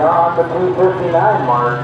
beyond the 259 mark.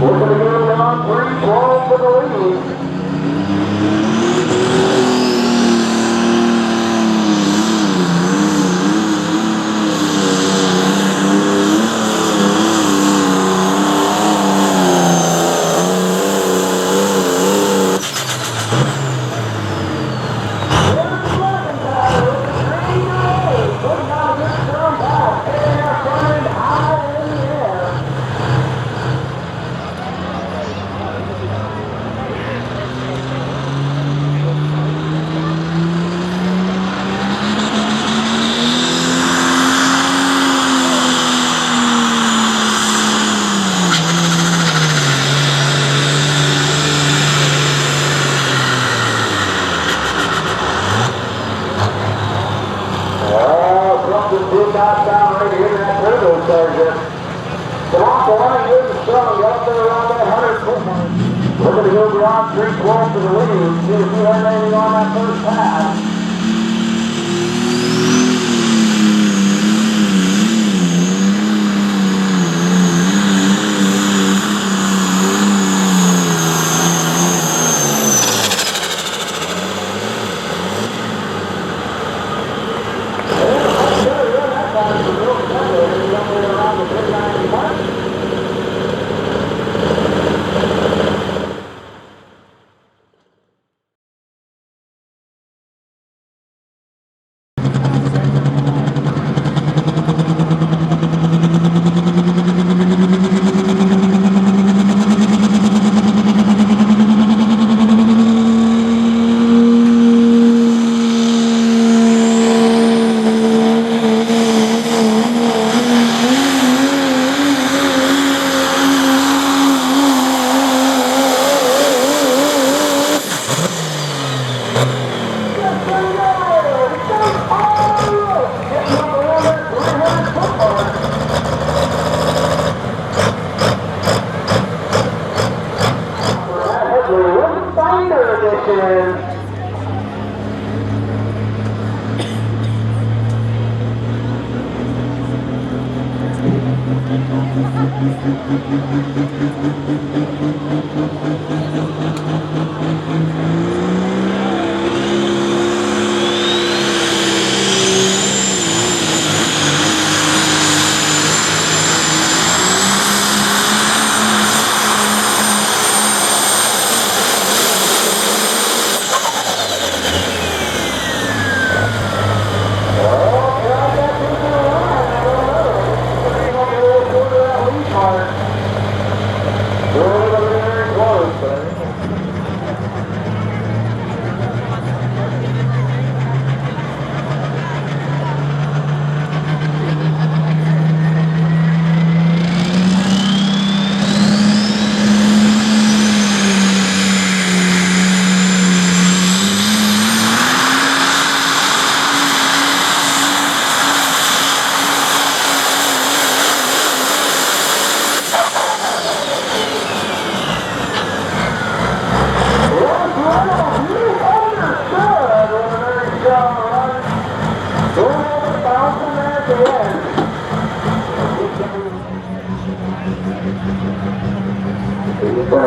We're going to go down 3-12 for the lead. We're going to go beyond 3-12 for the lead. See if we have anything on that first pass.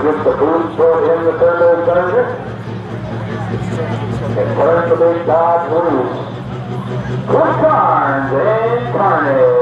Gets the blue short in the third target. And turns the big Dodge loose. Cliff Carnes and Carnage.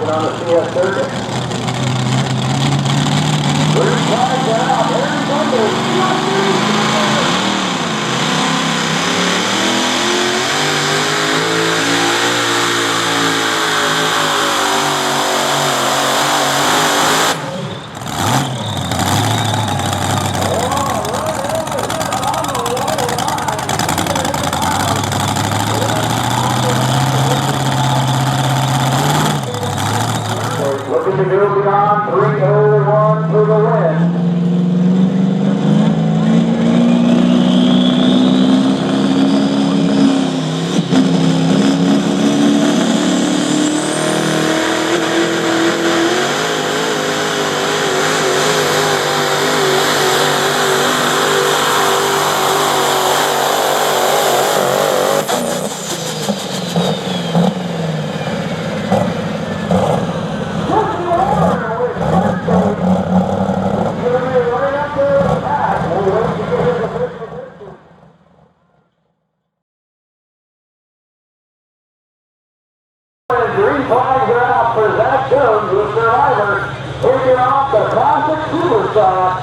On the CS circuit. Green flag out. Looking to go beyond 301 for the win. Green flags are out for Zach Jones, the survivor, taking off the Classic Superstock.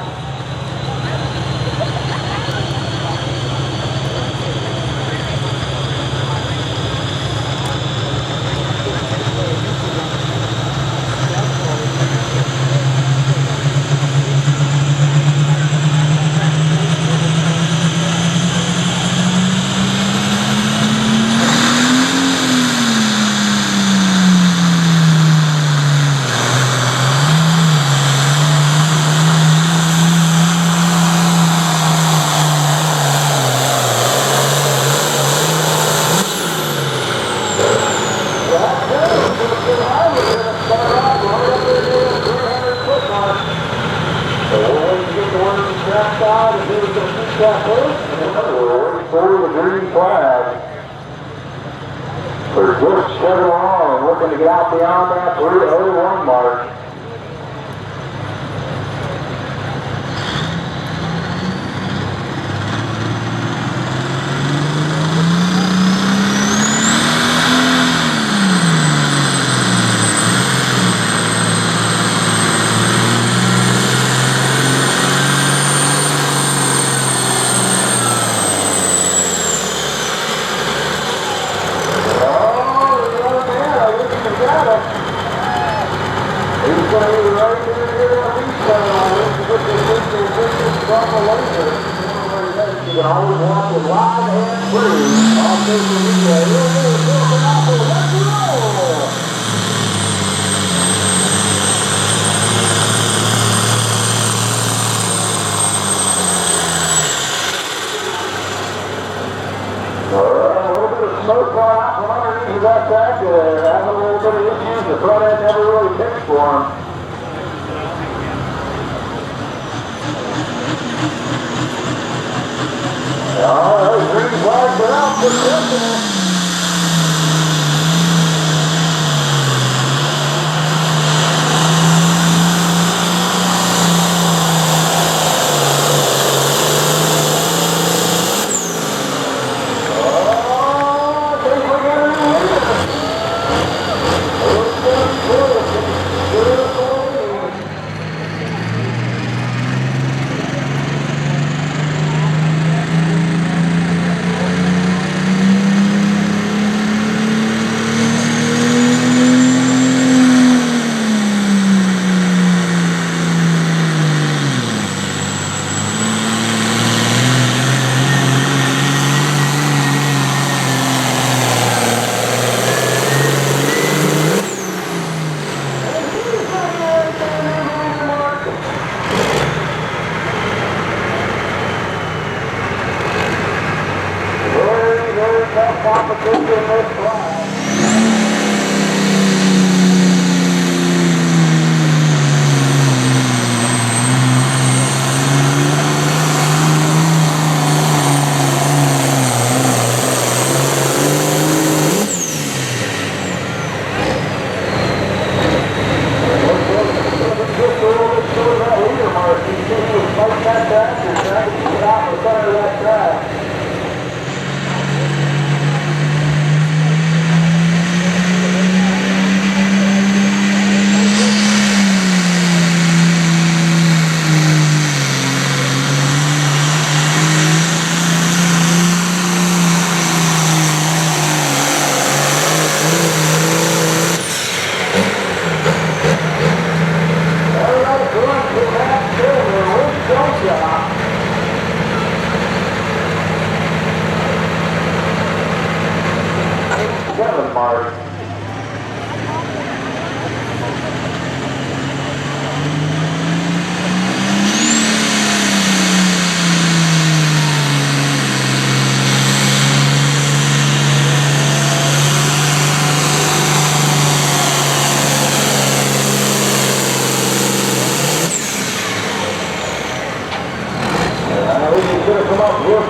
For the green flag for just Chevy Long, looking to get out beyond that 301 mark. You can always watch it live and free on social media. Let's roll! A little bit of smoke going out from underneath that tractor there. Having a little bit of issues. The front end never really picked for him. Oh, green flags are out for Christmas.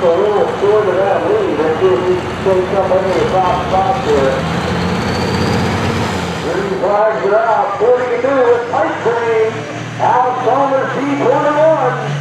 look a little short of that lead. Let's see if he can take up any of the top spots here. Green flags are out. What he can do with ice cream. Alex Summers, C21.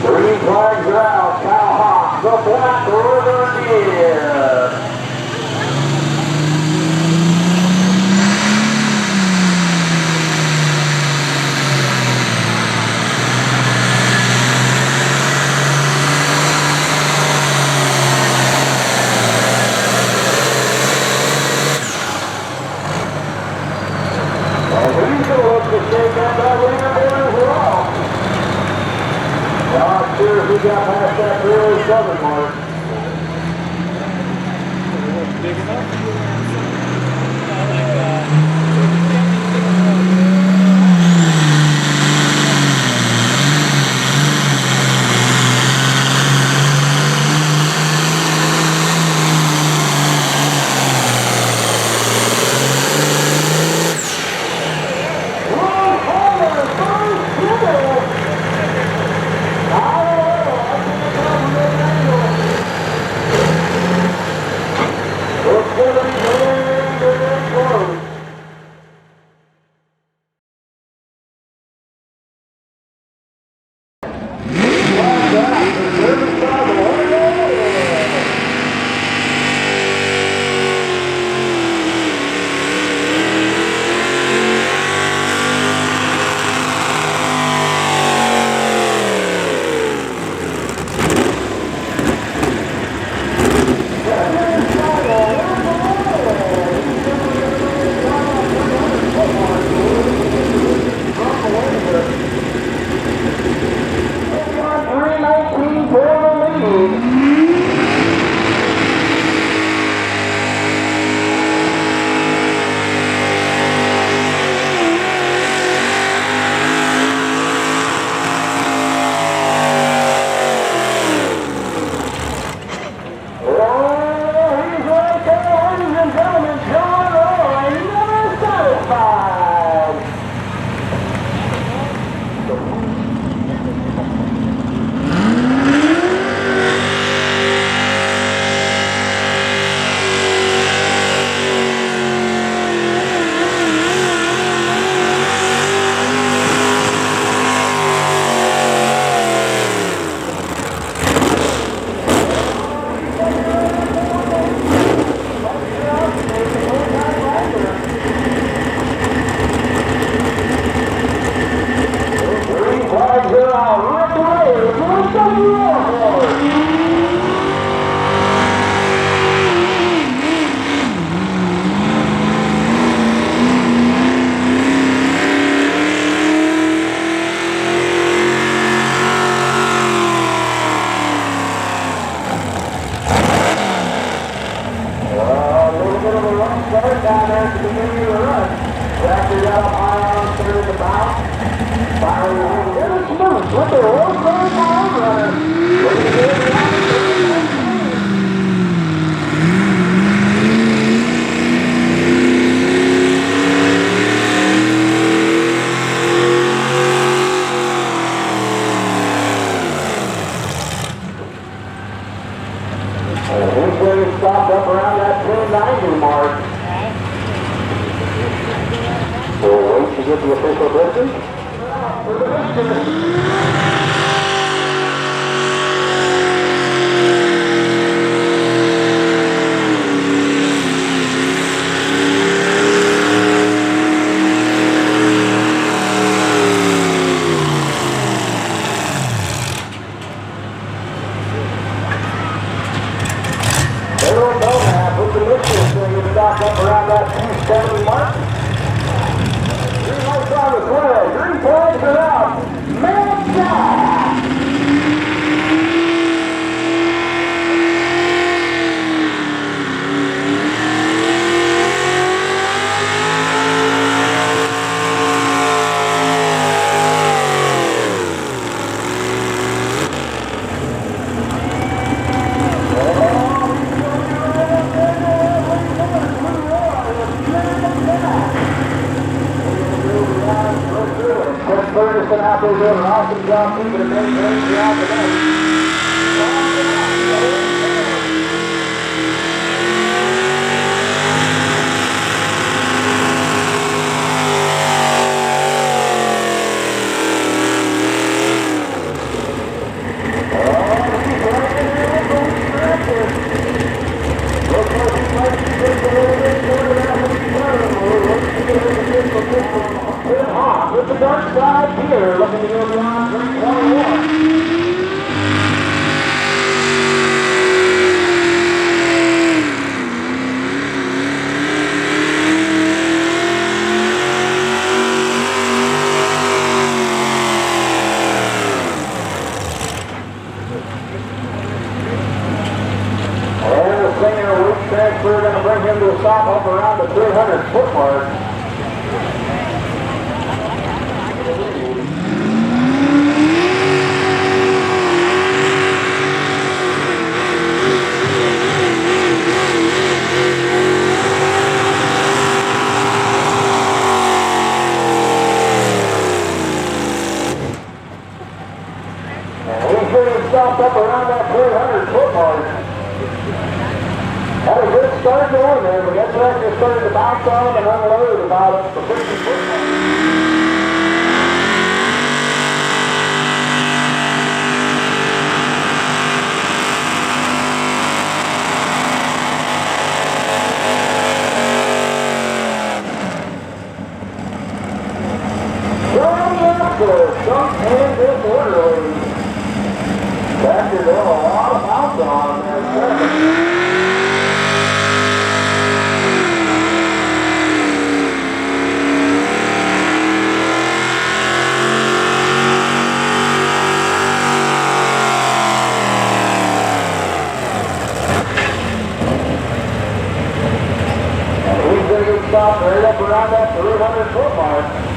Green flags are out. Cal Hawk, the Black River Deer. And he's going to look to shake that leader there as well. Not sure if he got past that really southern mark. Big enough? Eventually stopped up around that 1090 mark. We'll wait to get the official distance. For the victor. Little Belknap with the Michigan thing is stopped up around that 270 mark. Green lights on the flag. Green flags are out. Man down! Chris Ferguson out there doing an awesome job keeping it maintained throughout the night. With the dark side here, looking to go beyond 321. And the Singer Week transfer going to bring him to a stop up around the 300-foot mark. Stopped up around that 300-foot mark. Had a good start going there, but that tractor started to bounce on and unload about the 50-foot mark. Jump and disorderly. Tractor doing a lot of bouncing on him there. And he's going to get stopped right up around that 300-foot mark.